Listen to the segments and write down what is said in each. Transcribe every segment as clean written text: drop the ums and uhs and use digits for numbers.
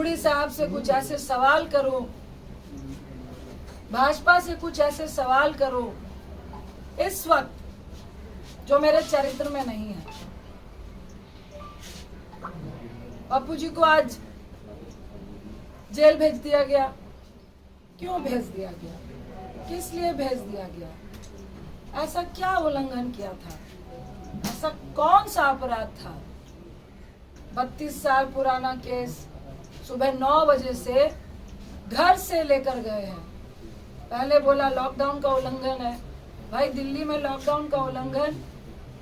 रूडी साहब से कुछ ऐसे सवाल करूं, भाजपा से कुछ ऐसे सवाल करूं इस वक्त जो मेरे चरित्र में नहीं है। पप्पू जी को आज जेल भेज दिया गया। क्यों भेज दिया गया? किस लिए भेज दिया गया? ऐसा क्या उल्लंघन किया था? ऐसा कौन सा अपराध था? 32 साल पुराना केस, सुबह 9 बजे से घर से लेकर गए हैं। पहले बोला लॉकडाउन का उल्लंघन है। भाई दिल्ली में लॉकडाउन का उल्लंघन,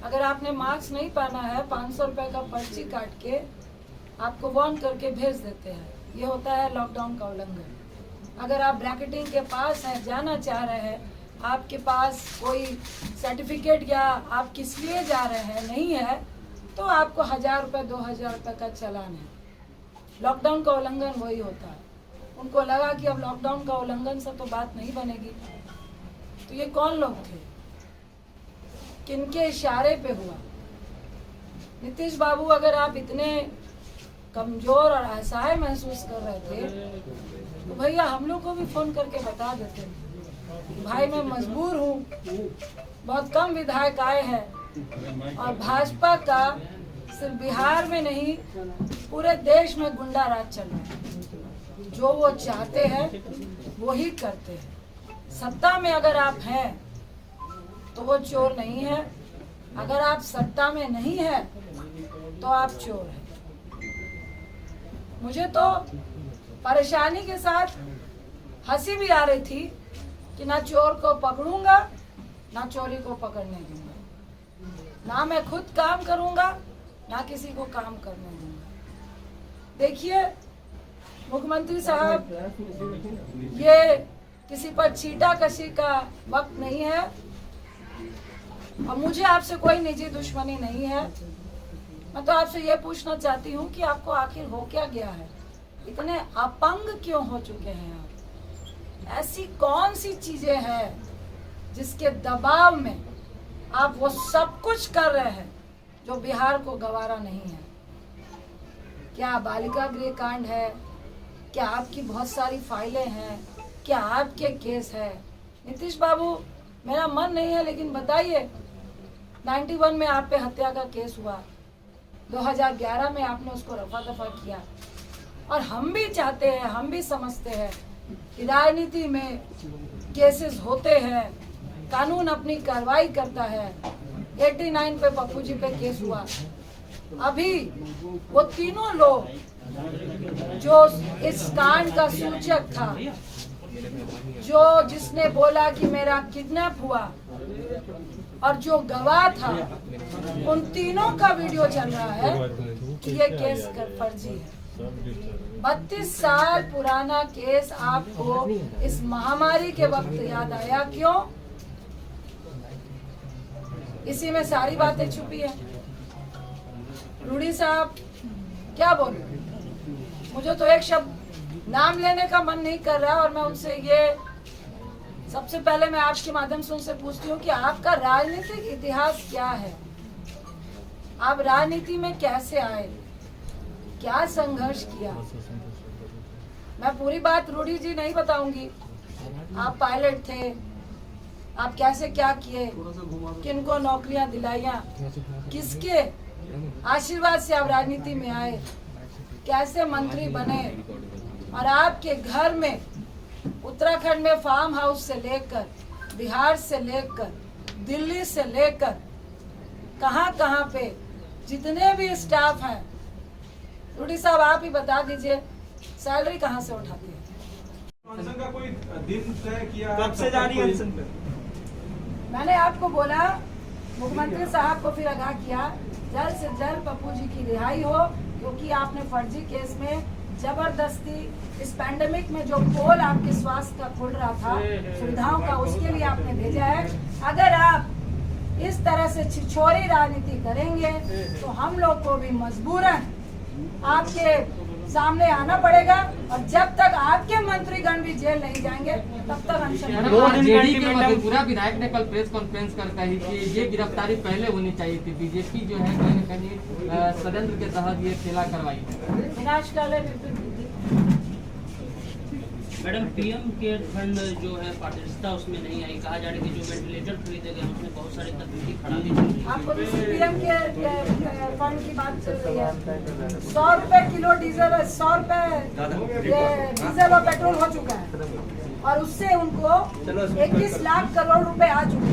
अगर आपने मास्क नहीं पहना है 500 रुपए का पर्ची काट के आपको वार्न करके भेज देते हैं। ये होता है लॉकडाउन का उल्लंघन। अगर आप ब्रैकेटिंग के पास हैं, जाना चाह रहे हैं, आपके पास कोई सर्टिफिकेट या आप किस लिए जा रहे हैं नहीं है, तो आपको 1000 रुपये 2000 रुपये का चालान है। लॉकडाउन का उल्लंघन वही होता है। उनको लगा कि अब लॉकडाउन का उल्लंघन से तो बात नहीं बनेगी। तो ये कौन लोग थे? किनके इशारे पे हुआ? नीतीश बाबू, अगर आप इतने कमजोर और असहाय महसूस कर रहे थे तो भैया हम लोग को भी फोन करके बता देते कि भाई मैं मजबूर हूँ, बहुत कम विधायक आए हैं और भाजपा का सिर्फ बिहार में नहीं पूरे देश में गुंडा राज चल रहा है। जो वो चाहते हैं वो ही करते हैं। सत्ता में अगर आप हैं तो वो चोर नहीं है, अगर आप सत्ता में नहीं है तो आप चोर हैं। मुझे तो परेशानी के साथ हंसी भी आ रही थी कि ना चोर को पकड़ूंगा ना चोरी को पकड़ने दूंगा, ना मैं खुद काम करूंगा ना किसी को काम करने दूंगा। देखिए मुख्यमंत्री साहब, ये किसी पर छीटाकशी का वक्त नहीं है और मुझे आपसे कोई निजी दुश्मनी नहीं है। मैं तो आपसे ये पूछना चाहती हूँ कि आपको आखिर हो क्या गया है? इतने अपंग क्यों हो चुके हैं आप? ऐसी कौन सी चीजें हैं जिसके दबाव में आप वो सब कुछ कर रहे हैं जो बिहार को गवारा नहीं है? क्या बालिका गृह कांड है? क्या आपकी बहुत सारी फाइलें हैं? क्या आपके केस है? नीतीश बाबू, मेरा मन नहीं है लेकिन बताइए, 91 में आप पे हत्या का केस हुआ, 2011 में आपने उसको रफा दफा किया। और हम भी चाहते हैं, हम भी समझते हैं कि राजनीति में केसेस होते हैं, कानून अपनी कार्रवाई करता है। 89 पे पप्पू जी पे केस हुआ। अभी वो तीनों लोग जो इस कांड का सूचक था, जो जिसने बोला कि मेरा किडनैप हुआ और जो गवाह था, उन तीनों का वीडियो चल रहा है कि ये केस फर्जी है। 32 साल पुराना केस आपको इस महामारी के वक्त याद आया क्यों? इसी में सारी बातें छुपी है। रूडी साहब क्या बोले? मुझे तो एक शब्द नाम लेने का मन नहीं कर रहा और मैं उनसे ये सबसे पहले मैं आपके माध्यम से उनसे पूछती हूँ कि आपका राजनीतिक इतिहास क्या है? आप राजनीति में कैसे आए? क्या संघर्ष किया? मैं पूरी बात रूडी जी नहीं बताऊंगी। आप पायलट थे, आप कैसे क्या किए, किनको नौकरियां दिलाइया, किसके आशीर्वाद से आप राजनीति में आए, कैसे मंत्री बने, और आपके घर में उत्तराखंड में फार्म हाउस से लेकर, बिहार से लेकर, दिल्ली से लेकर कहां कहां पे जितने भी स्टाफ हैं, रूडी साहब आप ही बता दीजिए सैलरी कहां से उठाते हैं? अनशन का कोई दिन तय किया है? कब से जारी है अनशन पे? मैंने आपको बोला, मुख्यमंत्री साहब को फिर आगाह किया, जल्द से जल्द पप्पू जी की रिहाई हो, क्योंकि आपने फर्जी केस में जबरदस्ती इस पैंडेमिक में जो पोल आपके स्वास्थ्य का खुल रहा था सुविधाओं का, उसके लिए आपने भेजा है। अगर आप इस तरह से छिछोरी राजनीति करेंगे तो हम लोग को भी मजबूरन आपके सामने आना पड़ेगा, और जब तक आपके मंत्रीगण भी जेल नहीं जाएंगे तब तक अनशन। आरजेडी के मधेपुरा विधायक ने कल प्रेस कॉन्फ्रेंस कर कही कि ये गिरफ्तारी पहले होनी चाहिए थी। बीजेपी जो है कहीं न कहीं षड्यंत्र के तहत ये खेला करवाई है। विनाशकाले मैडम पीएम केयर फंड जो है पारदर्शिता उसमें नहीं आई, कहा जा रहा है कि जो वेंटिलेटर खरीदे गए उसमें बहुत सारी तकनीकी खराबी चल रही है। आपको पीएम के फंड की बात चल रही है। 100 रुपए किलो डीजल, 100 रुपए ये डीजल और पेट्रोल हो चुका है और उससे उनको 21 लाख करोड़ रुपए आ चुके हैं।